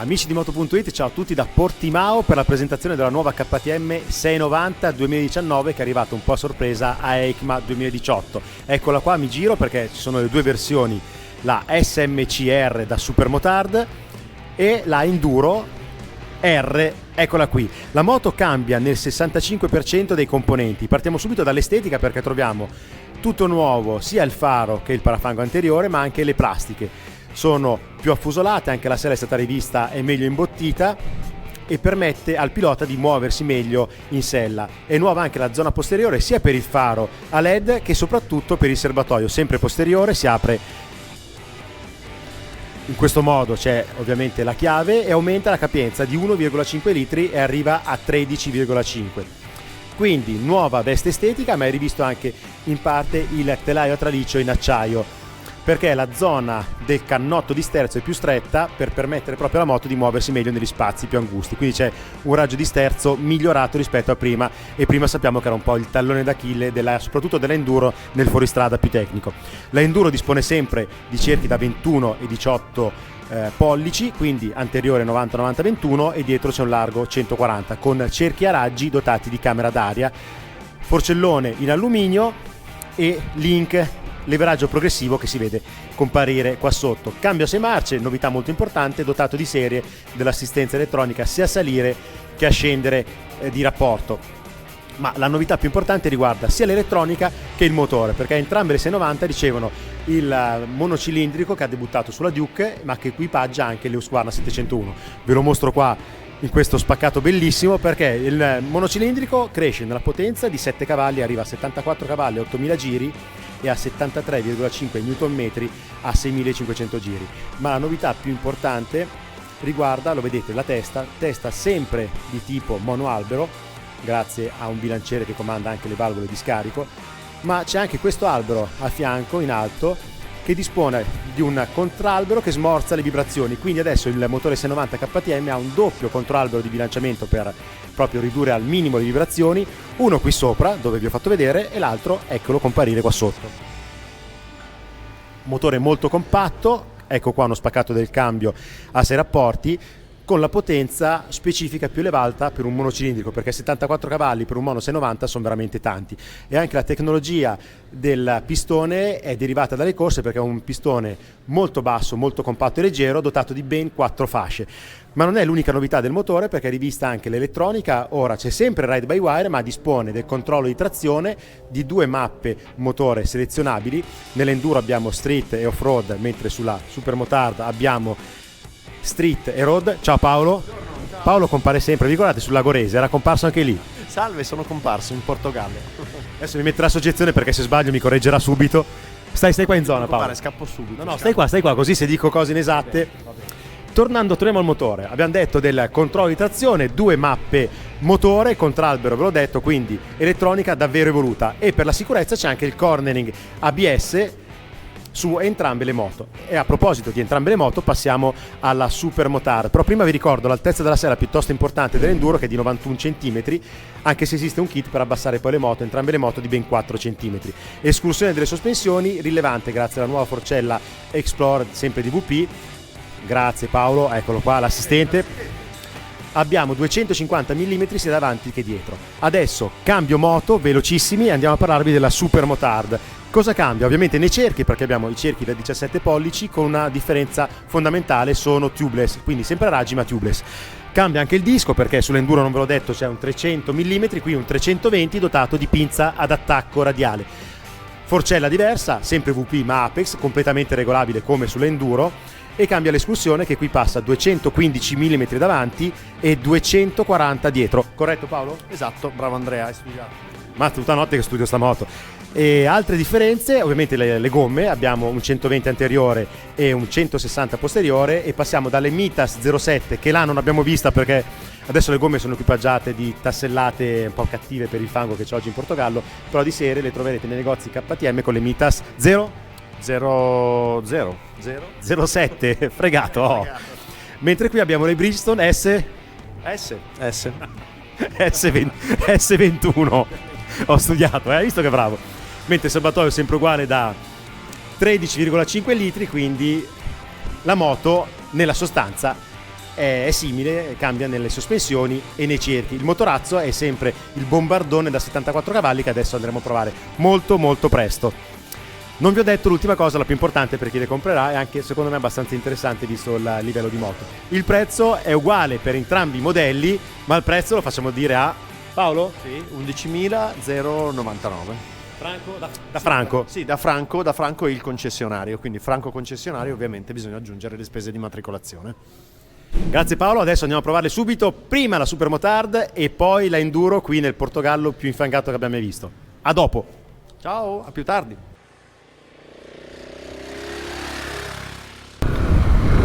Amici di Moto.it, ciao a tutti da Portimao per la presentazione della nuova KTM 690 2019 che è arrivata un po' a sorpresa a EICMA 2018. Eccola qua, mi giro perché ci sono le due versioni, la SMCR da Supermotard e la Enduro R, eccola qui. La moto cambia nel 65% dei componenti. Partiamo subito dall'estetica perché troviamo tutto nuovo, sia il faro che il parafango anteriore, ma anche le plastiche. Sono più affusolate, anche la sella è stata rivista e meglio imbottita e permette al pilota di muoversi meglio in sella. È nuova anche la zona posteriore sia per il faro a LED che soprattutto per il serbatoio, sempre posteriore, si apre in questo modo, c'è ovviamente la chiave e aumenta la capienza di 1,5 litri e arriva a 13,5. Quindi nuova veste estetica, ma è rivisto anche in parte il telaio a traliccio in acciaio, perché la zona del cannotto di sterzo è più stretta per permettere proprio alla moto di muoversi meglio negli spazi più angusti, quindi c'è un raggio di sterzo migliorato rispetto a prima, e prima sappiamo che era un po' il tallone d'Achille soprattutto dell'Enduro nel fuoristrada più tecnico. La Enduro dispone sempre di cerchi da 21 e 18 pollici, quindi anteriore 90-90-21 e dietro c'è un largo 140 con cerchi a raggi dotati di camera d'aria, forcellone in alluminio e link leveraggio progressivo che si vede comparire qua sotto. Cambio a 6 marce, novità molto importante, dotato di serie dell'assistenza elettronica sia a salire che a scendere di rapporto. Ma la novità più importante riguarda sia l'elettronica che il motore, perché entrambe le 690 ricevono il monocilindrico che ha debuttato sulla Duke, ma che equipaggia anche l'Husqvarna 701. Ve lo mostro qua in questo spaccato bellissimo, perché il monocilindrico cresce nella potenza di 7 cavalli, arriva a 74 cavalli, 8000 giri e a 73,5 Nm a 6500 giri. Ma la novità più importante riguarda, lo vedete, la testa sempre di tipo monoalbero, grazie a un bilanciere che comanda anche le valvole di scarico, ma c'è anche questo albero a fianco in alto che dispone di un controalbero che smorza le vibrazioni, quindi adesso il motore 690 KTM ha un doppio controalbero di bilanciamento per proprio ridurre al minimo le vibrazioni, uno qui sopra dove vi ho fatto vedere e l'altro eccolo comparire qua sotto. Motore molto compatto, ecco qua uno spaccato del cambio a 6 rapporti con la potenza specifica più elevata per un monocilindrico, perché 74 cavalli per un mono 690 sono veramente tanti, e anche la tecnologia del pistone è derivata dalle corse perché è un pistone molto basso, molto compatto e leggero, dotato di ben 4 fasce. Ma non è l'unica novità del motore, perché è rivista anche l'elettronica. Ora c'è sempre ride by wire, ma dispone del controllo di trazione, di 2 mappe motore selezionabili. Nell'Enduro abbiamo street e off-road, mentre sulla Supermotard abbiamo street e road. Ciao Paolo. Buongiorno, ciao. Paolo compare sempre, vi ricordate sul Lagorese, era comparso anche lì. Salve, sono comparso in Portogallo. Adesso mi metterà soggezione perché se sbaglio mi correggerà subito. Stai qua in zona, Paolo. Scappo subito. No, stai qua, così se dico cose inesatte. Tornando, torniamo al motore. Abbiamo detto del controllo di trazione, 2 mappe motore, contralbero, ve l'ho detto, quindi elettronica davvero evoluta, e per la sicurezza c'è anche il cornering ABS su entrambe le moto. E a proposito di entrambe le moto passiamo alla Supermotard, però prima vi ricordo l'altezza della sella piuttosto importante dell'Enduro, che è di 91 cm, anche se esiste un kit per abbassare poi le moto, entrambe le moto di ben 4 cm. Escursione delle sospensioni rilevante grazie alla nuova forcella Explore, sempre di VP. Grazie Paolo, eccolo qua l'assistente. Abbiamo 250 mm sia davanti che dietro. Adesso cambio moto, velocissimi, andiamo a parlarvi della Supermotard. Cosa cambia? Ovviamente nei cerchi, perché abbiamo i cerchi da 17 pollici con una differenza fondamentale, sono tubeless, quindi sempre a raggi ma tubeless. Cambia anche il disco, perché sull'Enduro, non ve l'ho detto, c'è un 300 mm, qui un 320 dotato di pinza ad attacco radiale. Forcella diversa, sempre VP ma Apex, completamente regolabile come sull'Enduro, e cambia l'escursione che qui passa a 215 mm davanti e 240 dietro. Corretto Paolo? Esatto, bravo Andrea, hai studiato. Ma tutta notte che studio sta moto. E altre differenze, ovviamente le gomme, abbiamo un 120 anteriore e un 160 posteriore, e passiamo dalle Mitas 07, che là non abbiamo vista perché adesso le gomme sono equipaggiate di tassellate un po' cattive per il fango che c'è oggi in Portogallo, però di serie le troverete nei negozi KTM con le Mitas 07, fregato, oh. Mentre qui abbiamo le Bridgestone S21. Ho studiato, hai visto che bravo. Mentre il serbatoio è sempre uguale da 13,5 litri, quindi la moto nella sostanza è simile, cambia nelle sospensioni e nei cerchi. Il motorazzo è sempre il bombardone da 74 cavalli che adesso andremo a provare molto molto presto. Non vi ho detto l'ultima cosa, la più importante per chi le comprerà e anche secondo me abbastanza interessante visto il livello di moto. Il prezzo è uguale per entrambi i modelli, ma il prezzo lo facciamo dire a Paolo? Sì, 11.099. Franco? Da Franco? Sì, da Franco il concessionario, quindi Franco concessionario, ovviamente bisogna aggiungere le spese di matricolazione. Grazie Paolo, adesso andiamo a provarle subito, prima la Super Motard e poi la Enduro qui nel Portogallo più infangato che abbiamo mai visto. A dopo! Ciao, a più tardi!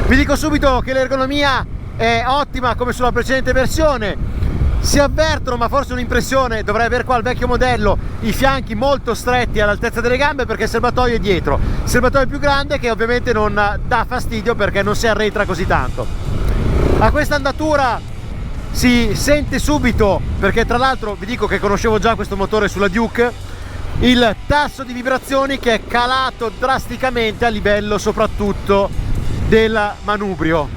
Vi dico subito che l'ergonomia è ottima come sulla precedente versione. Si avvertono, ma forse un'impressione dovrei avere qua il vecchio modello, i fianchi molto stretti all'altezza delle gambe perché il serbatoio è dietro. Il serbatoio è più grande che ovviamente non dà fastidio perché non si arretra così tanto. A questa andatura si sente subito, perché tra l'altro vi dico che conoscevo già questo motore sulla Duke, il tasso di vibrazioni che è calato drasticamente a livello soprattutto del manubrio.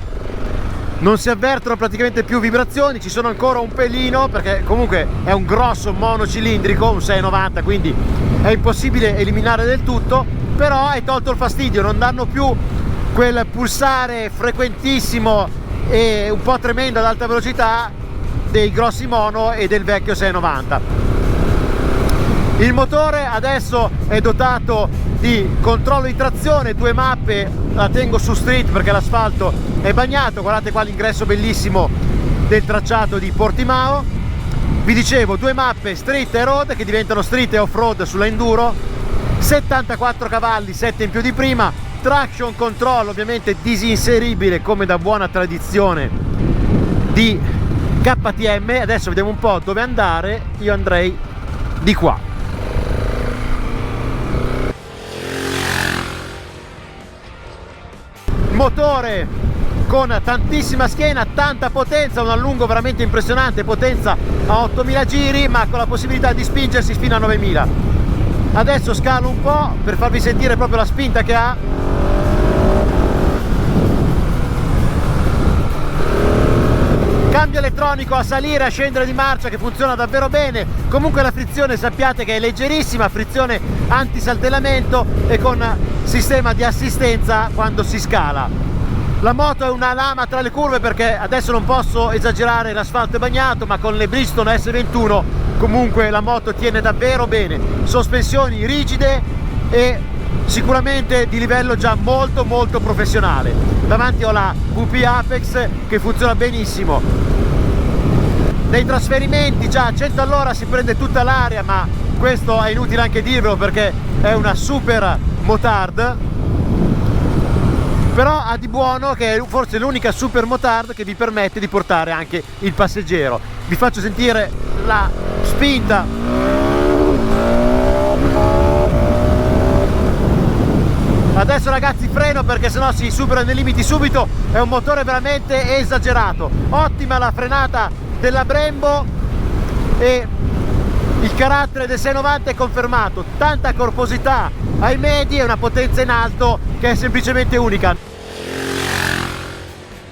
Non si avvertono praticamente più vibrazioni, ci sono ancora un pelino perché comunque è un grosso monocilindrico, un 690, quindi è impossibile eliminare del tutto, però hai tolto il fastidio, non danno più quel pulsare frequentissimo e un po' tremendo ad alta velocità dei grossi mono e del vecchio 690. Il motore adesso è dotato di controllo di trazione, 2 mappe, la tengo su street perché l'asfalto è bagnato, guardate qua l'ingresso bellissimo del tracciato di Portimao. Vi dicevo, 2 mappe street e road che diventano street e off-road sulla Enduro, 74 cavalli, 7 in più di prima, traction control ovviamente disinseribile come da buona tradizione di KTM. Adesso vediamo un po' dove andare, io andrei di qua. Motore con tantissima schiena, tanta potenza, un allungo veramente impressionante, potenza a 8000 giri ma con la possibilità di spingersi fino a 9000. Adesso scalo un po' per farvi sentire proprio la spinta che ha. Cambio elettronico a salire e a scendere di marcia che funziona davvero bene. Comunque la frizione sappiate che è leggerissima, frizione antisaltellamento e con sistema di assistenza quando si scala. La moto è una lama tra le curve perché adesso non posso esagerare, l'asfalto è bagnato, ma con le Bridgestone S21 comunque la moto tiene davvero bene. Sospensioni rigide e sicuramente di livello già molto molto professionale. Davanti ho la VP Apex che funziona benissimo. Nei trasferimenti già a 100 all'ora si prende tutta l'area, ma questo è inutile anche dirvelo perché è una super motard, però ha di buono che è forse l'unica super motard che vi permette di portare anche il passeggero. Vi faccio sentire la spinta. Adesso ragazzi freno perché sennò si superano i limiti subito, è un motore veramente esagerato. Ottima la frenata della Brembo e il carattere del 690 è confermato, tanta corposità ai medi e una potenza in alto che è semplicemente unica. I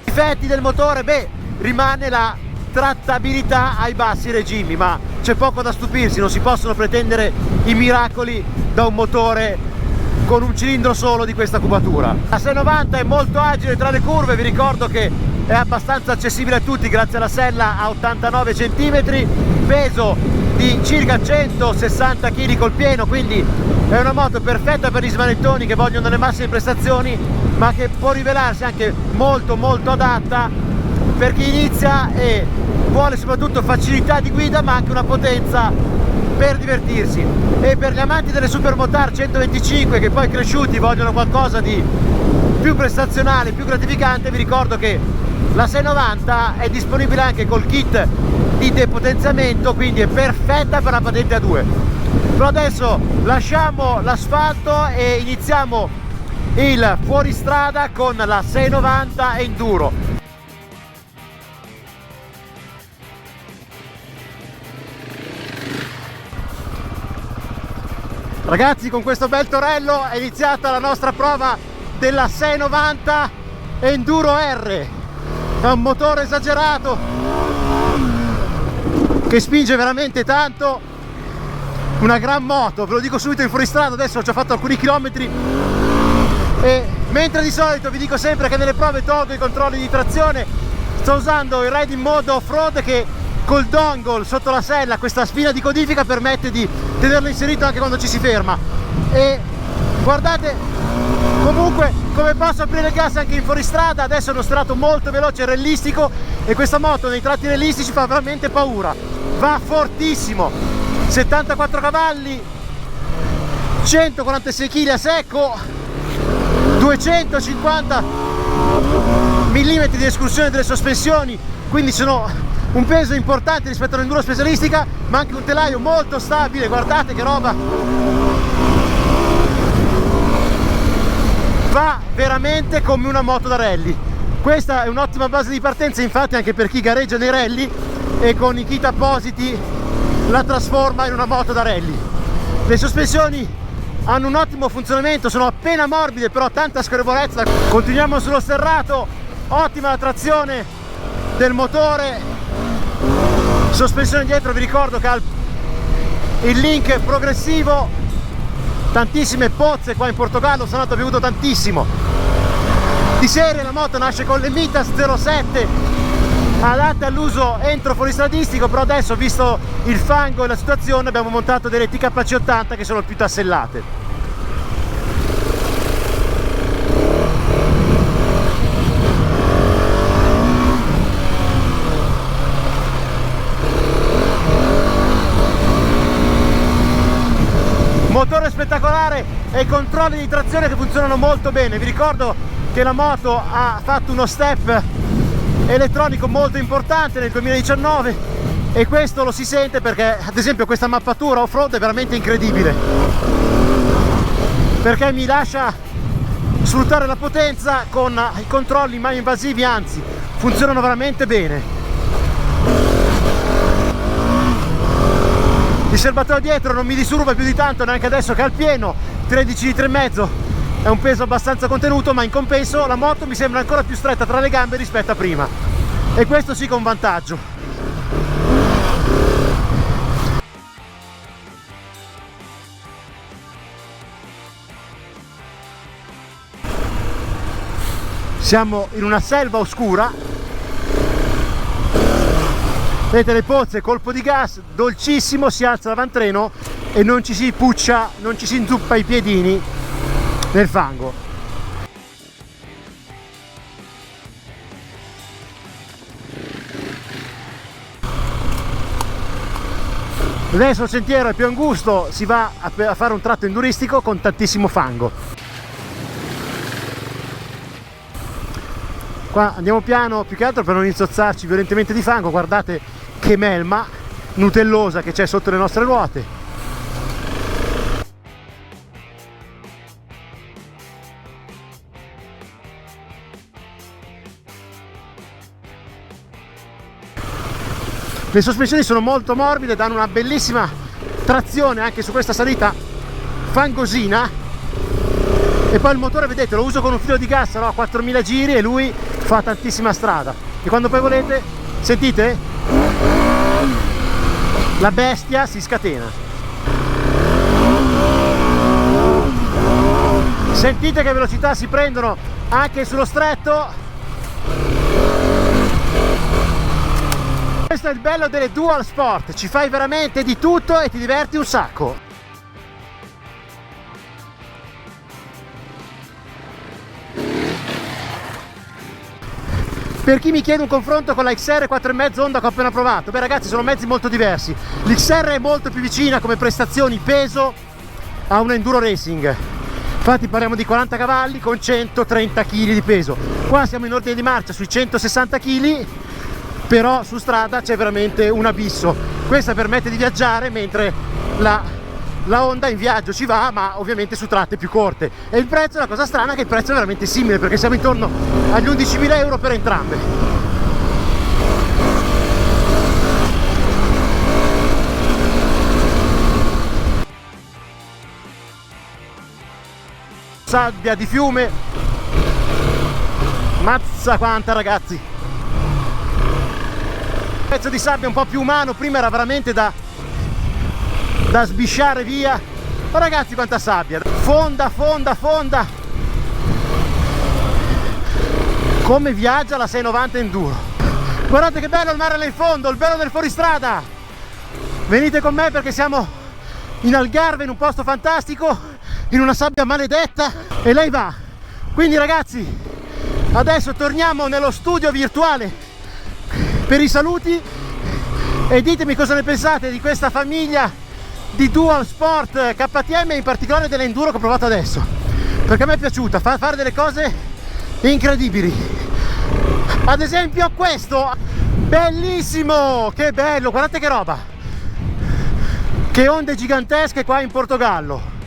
difetti del motore, beh, rimane la trattabilità ai bassi regimi, ma c'è poco da stupirsi, non si possono pretendere i miracoli da un motore con un cilindro solo di questa cubatura. La 690 è molto agile tra le curve, vi ricordo che è abbastanza accessibile a tutti grazie alla sella a 89 cm, peso di circa 160 kg col pieno, quindi è una moto perfetta per gli smanettoni che vogliono le massime prestazioni, ma che può rivelarsi anche molto molto adatta per chi inizia e vuole soprattutto facilità di guida ma anche una potenza per divertirsi. E per gli amanti delle supermotard 125 che poi cresciuti vogliono qualcosa di più prestazionale, più gratificante, vi ricordo che la 690 è disponibile anche col kit di depotenziamento, quindi è perfetta per la patente A2. Però adesso lasciamo l'asfalto e iniziamo il fuoristrada con la 690 Enduro. Ragazzi, con questo bel torello è iniziata la nostra prova della 690 Enduro R. è un motore esagerato che spinge veramente tanto, una gran moto, ve lo dico subito in fuoristrada, adesso ho già fatto alcuni chilometri, e mentre di solito vi dico sempre che nelle prove tolgo i controlli di trazione, sto usando il riding mode off-road che col dongle sotto la sella, questa spina di codifica, permette di tenerlo inserito anche quando ci si ferma. E guardate comunque come posso aprire il gas anche in fuoristrada. Adesso è uno strato molto veloce e realistico, e questa moto nei tratti realistici fa veramente paura, va fortissimo, 74 cavalli, 146 kg a secco, 250 mm di escursione delle sospensioni, quindi sono un peso importante rispetto all'enduro specialistica, ma anche un telaio molto stabile. Guardate che roba, va veramente come una moto da rally. Questa è un'ottima base di partenza, infatti, anche per chi gareggia nei rally e con i kit appositi la trasforma in una moto da rally. Le sospensioni hanno un ottimo funzionamento, sono appena morbide, però tanta scorrevolezza. Continuiamo sullo sterrato, ottima la trazione del motore, sospensione dietro, vi ricordo che ha il link progressivo, tantissime pozze qua in Portogallo, sono andato, ho bevuto tantissimo. Di serie la moto nasce con le Mitas 07 adatte all'uso entro fuoristradistico, però adesso, visto il fango e la situazione, abbiamo montato delle TKC80 che sono più tassellate. Motore spettacolare e i controlli di trazione che funzionano molto bene. Vi ricordo che la moto ha fatto uno step elettronico molto importante nel 2019, e questo lo si sente perché, ad esempio, questa mappatura off-road è veramente incredibile, perché mi lascia sfruttare la potenza con i controlli mai invasivi, anzi funzionano veramente bene. Il serbatoio dietro non mi disturba più di tanto, neanche adesso che è al pieno, 13 litri e mezzo, è un peso abbastanza contenuto, ma in compenso la moto mi sembra ancora più stretta tra le gambe rispetto a prima, e questo sì che è un vantaggio. Siamo in una selva oscura, vedete le pozze, colpo di gas, dolcissimo, si alza l'avantreno e non ci si puccia, non ci si inzuppa i piedini nel fango. Adesso il sentiero è più angusto, si va a fare un tratto enduristico con tantissimo fango. Qua andiamo piano, più che altro per non insozzarci violentemente di fango. Guardate che melma nutellosa che c'è sotto le nostre ruote. Le sospensioni sono molto morbide, danno una bellissima trazione anche su questa salita fangosina, e poi il motore, vedete, lo uso con un filo di gas, no? A 4000 giri, e lui fa tantissima strada, e quando poi volete, sentite? La bestia si scatena. Sentite che velocità si prendono anche sullo stretto. Questo è il bello delle Dual Sport, ci fai veramente di tutto e ti diverti un sacco. Per chi mi chiede un confronto con la XR 4,5 Honda che ho appena provato, beh ragazzi, sono mezzi molto diversi. L'XR è molto più vicina come prestazioni, peso, a un enduro racing. Infatti parliamo di 40 cavalli con 130 kg di peso. Qua siamo in ordine di marcia sui 160 kg, però su strada c'è veramente un abisso. Questa permette di viaggiare, mentre la Honda in viaggio ci va, ma ovviamente su tratte più corte. E il prezzo, è una cosa strana, che il prezzo è veramente simile, perché siamo intorno agli 11.000 euro per entrambe. Sabbia di fiume, mazza quanta, ragazzi. Pezzo di sabbia un po' più umano, prima era veramente da sbisciare via. Ma ragazzi, quanta sabbia, fonda. Come viaggia la 690 Enduro. Guardate che bello il mare là in fondo, il bello del fuoristrada. Venite con me perché siamo in Algarve, in un posto fantastico, in una sabbia maledetta, e lei va. Quindi ragazzi, adesso torniamo nello studio virtuale per i saluti e ditemi cosa ne pensate di questa famiglia di Dual Sport KTM, in particolare dell'Enduro che ho provato adesso, perché a me è piaciuta fare delle cose incredibili. Ad esempio questo, bellissimo, che bello, guardate che roba, che onde gigantesche qua in Portogallo.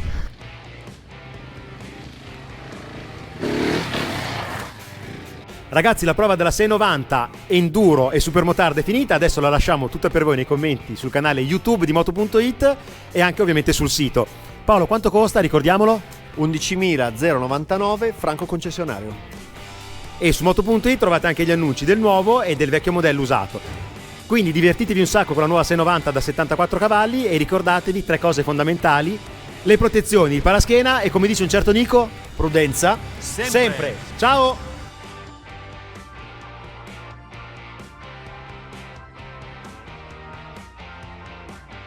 Ragazzi, la prova della 690 Enduro e Supermotard è finita, adesso la lasciamo tutta per voi nei commenti sul canale YouTube di Moto.it e anche ovviamente sul sito. Paolo, quanto costa? Ricordiamolo? 11.099 franco concessionario. E su Moto.it trovate anche gli annunci del nuovo e del vecchio modello usato. Quindi divertitevi un sacco con la nuova 690 da 74 cavalli e ricordatevi 3 cose fondamentali: le protezioni, il paraschena e, come dice un certo Nico, Prudenza sempre. Ciao!